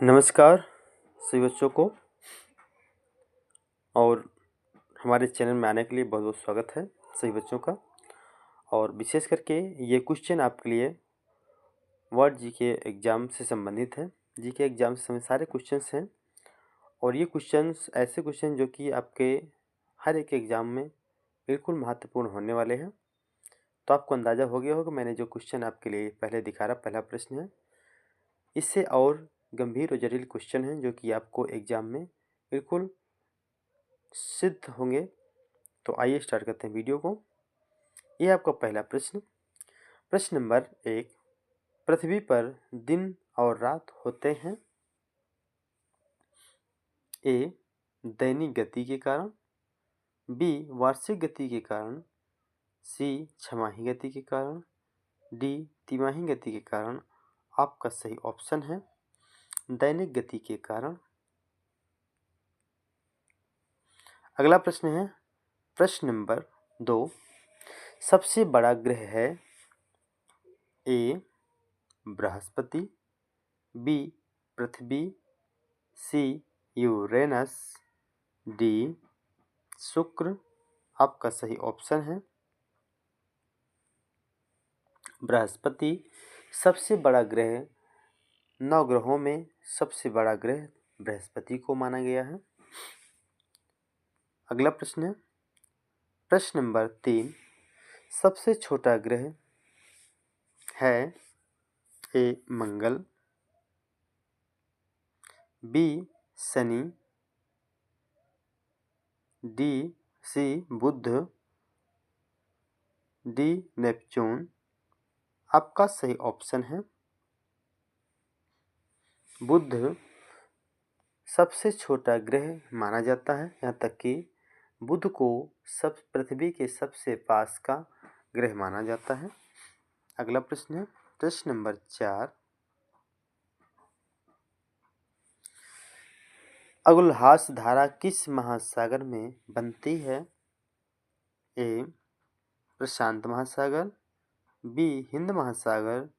नमस्कार सभी बच्चों को और हमारे चैनल में आने के लिए बहुत बहुत स्वागत है सभी बच्चों का। और विशेष करके ये क्वेश्चन आपके लिए वर्ड जीके एग्ज़ाम से संबंधित है। जीके एग्ज़ाम से संबंधित सारे क्वेश्चंस हैं और ये क्वेश्चंस ऐसे क्वेश्चन जो कि आपके हर एक एग्ज़ाम में बिल्कुल महत्वपूर्ण होने वाले हैं। तो आपको अंदाज़ा हो गया होगा मैंने जो क्वेश्चन आपके लिए पहले दिखा रहा, पहला प्रश्न है। इससे और गंभीर और जटिल क्वेश्चन हैं जो कि आपको एग्ज़ाम में बिल्कुल सिद्ध होंगे। तो आइए स्टार्ट करते हैं वीडियो को। ये आपका पहला प्रश्न नंबर 1, पृथ्वी पर दिन और रात होते हैं। ए, दैनिक गति के कारण, बी, वार्षिक गति के कारण, सी, छमाही गति के कारण, डी, तिमाही गति के कारण। आपका सही ऑप्शन है दैनिक गति के कारण। अगला प्रश्न है प्रश्न नंबर 2, सबसे बड़ा ग्रह है ए, बृहस्पति, बी, पृथ्वी, सी, यूरेनस, डी, शुक्र। आपका सही ऑप्शन है बृहस्पति सबसे बड़ा ग्रह। 9 ग्रहों में सबसे बड़ा ग्रह बृहस्पति को माना गया है। अगला प्रश्न है प्रश्न नंबर 3, सबसे छोटा ग्रह है ए, मंगल, बी, शनि, डी, सी, बुध, डी, नेपच्यून। आपका सही ऑप्शन है बुध सबसे छोटा ग्रह माना जाता है। यहाँ तक कि बुध को पृथ्वी के सबसे पास का ग्रह माना जाता है। अगला प्रश्न है प्रश्न नंबर 4, अगुलहास धारा किस महासागर में बनती है? ए, प्रशांत महासागर, बी, हिंद महासागर,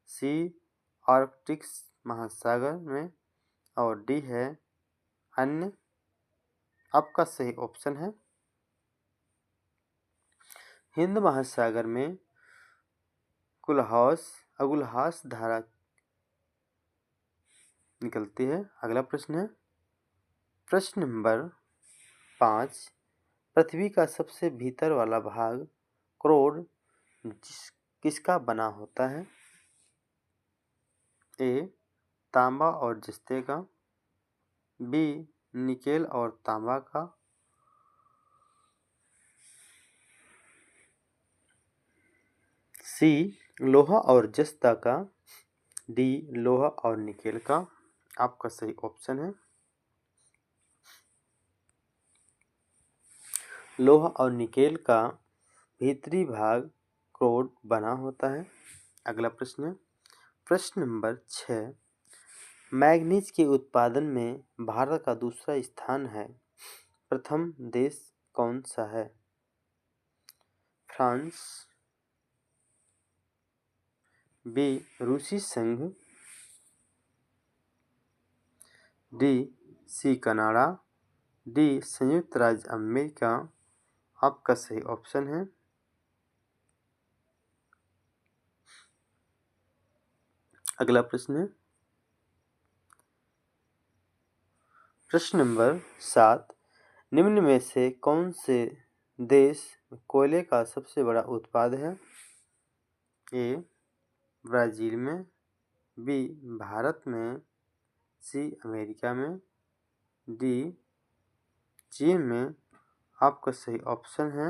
सी, आर्कटिक महासागर में, और डी है अन्य। आपका सही ऑप्शन है हिंद महासागर में अगुलहास धारा निकलती है। अगला प्रश्न है प्रश्न नंबर 5, पृथ्वी का सबसे भीतर वाला भाग क्रोड किसका बना होता है? ए, तांबा और जस्ते का, बी, निकेल और तांबा का, सी, लोहा और जस्ता का, डी, लोहा और निकेल का। आपका सही ऑप्शन है लोहा और निकेल का भीतरी भाग क्रोड बना होता है। अगला प्रश्न है प्रश्न नंबर 6, मैग्नीज के उत्पादन में भारत का दूसरा स्थान है। प्रथम देश कौन सा है? फ्रांस, बी, रूसी संघ, डी, सी, कनाडा, डी, संयुक्त राज्य अमेरिका। आपका सही ऑप्शन है अगला प्रश्न है प्रश्न नंबर 7, निम्न में से कौन से देश कोयले का सबसे बड़ा उत्पाद है? ए, ब्राज़ील में, बी, भारत में, सी, अमेरिका में, डी, चीन में। आपका सही ऑप्शन है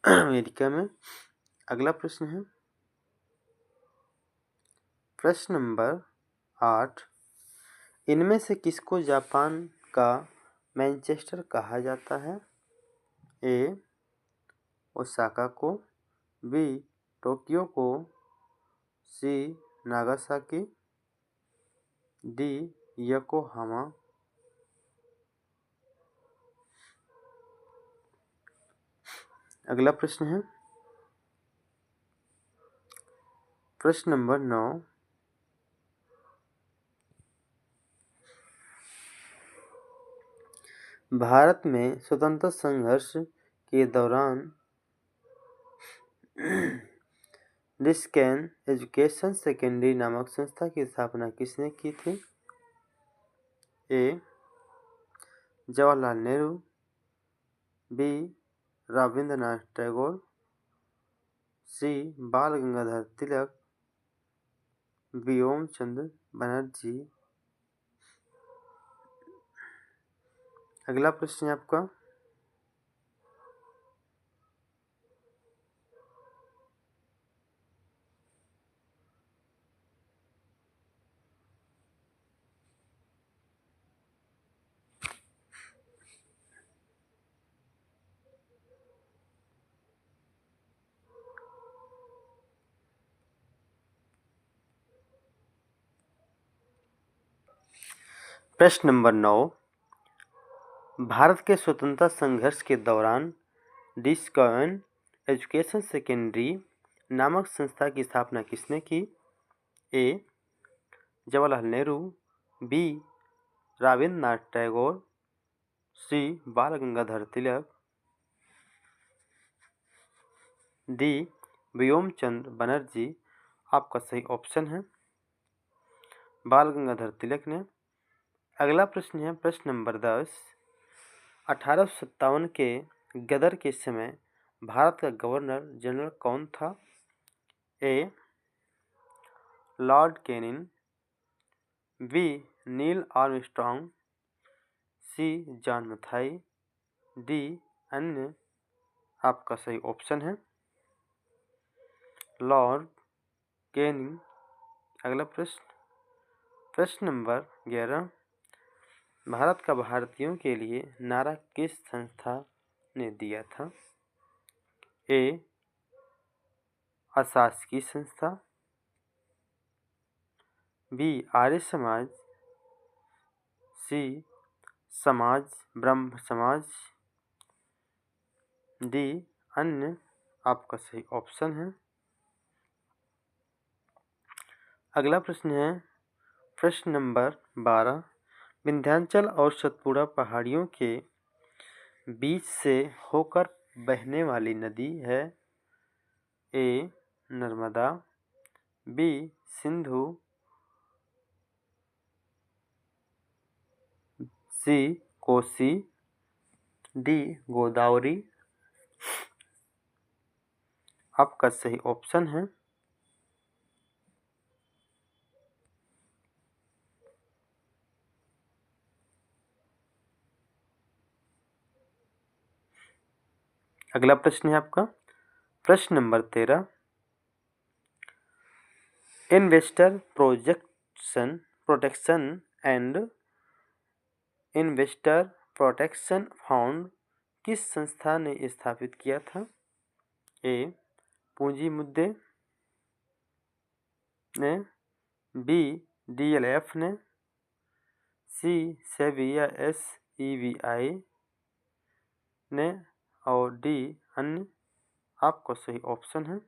अमेरिका में। अगला प्रश्न है प्रश्न नंबर 8, इनमें से किसको जापान का मैनचेस्टर कहा जाता है? ए, ओसाका को, बी, टोक्यो को, सी, नागासाकी, डी, योकोहामा। अगला प्रश्न है प्रश्न नंबर 9, भारत में स्वतंत्रता संघर्ष के दौरान डिस्कन एजुकेशन सेकेंडरी नामक संस्था की स्थापना किसने की थी? ए. जवाहरलाल नेहरू, बी. रविंद्रनाथ टैगोर, सी. बाल गंगाधर तिलक, व्योम चंद्र बनर्जी। अगला प्रश्न है आपका, प्रश्न नंबर 9, भारत के स्वतंत्रता संघर्ष के दौरान डिस्कन एजुकेशन सेकेंडरी नामक संस्था की स्थापना किसने की? ए. जवाहरलाल नेहरू, बी. रविंद्रनाथ टैगोर, सी. बाल गंगाधर तिलक, डी. व्योम चंद्र बनर्जी। आपका सही ऑप्शन है बाल गंगाधर तिलक ने। अगला प्रश्न है प्रश्न नंबर 10, 1857 के गदर के समय भारत का गवर्नर जनरल कौन था? A. Lord Canning, B. Neil Armstrong, C. John Mathai, D. अन्य। आपका सही ऑप्शन है लॉर्ड कैनिंग। अगला प्रश्न नंबर 11, भारत का भारतीयों के लिए नारा किस संस्था ने दिया था? ए. अशासकीय संस्था, बी. आर्य समाज, सी. समाज ब्रह्म समाज, डी. अन्य। आपका सही ऑप्शन है। अगला प्रश्न है प्रश्न नंबर 12, विंध्याचल और सतपुड़ा पहाड़ियों के बीच से होकर बहने वाली नदी है? ए. नर्मदा, बी. सिंधु, सी. कोसी, डी. गोदावरी। आपका सही ऑप्शन है अगला प्रश्न है आपका प्रश्न number 13, investor protection and investor protection fund किस संस्था ने स्थापित किया था? ए. पूंजी मुद्दे ने, बी. DLF ने, सी. सेबी या SEBI ने, और डी. अन्य। आपका सही ऑप्शन है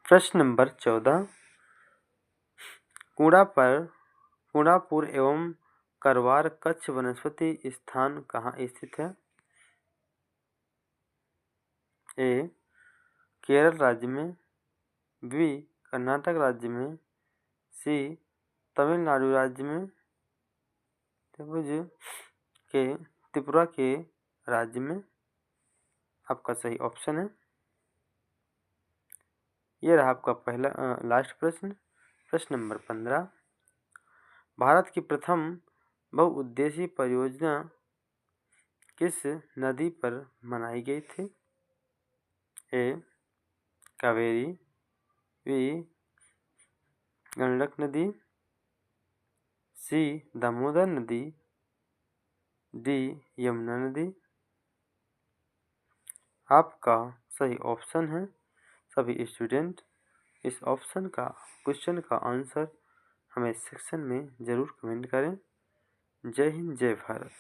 प्रश्न नंबर 14, कूड़ापुर एवं करवार कच्छ वनस्पति स्थान कहाँ स्थित है? ए. केरल राज्य में, बी. कर्नाटक राज्य में, सी. तमिलनाडु राज्य में, त्रिपुरा के राज्य में। आपका सही ऑप्शन है। यह रहा आपका पहला लास्ट प्रश्न नंबर 15, भारत की प्रथम बहुउद्देशीय परियोजना किस नदी पर बनाई गई थी? ए. कावेरी, बी. गंडक नदी, सी. दामोदर नदी, डी. यमुना नदी। आपका सही ऑप्शन है। सभी स्टूडेंट इस क्वेश्चन का आंसर हमें सेक्शन में ज़रूर कमेंट करें। जय हिंद, जय भारत।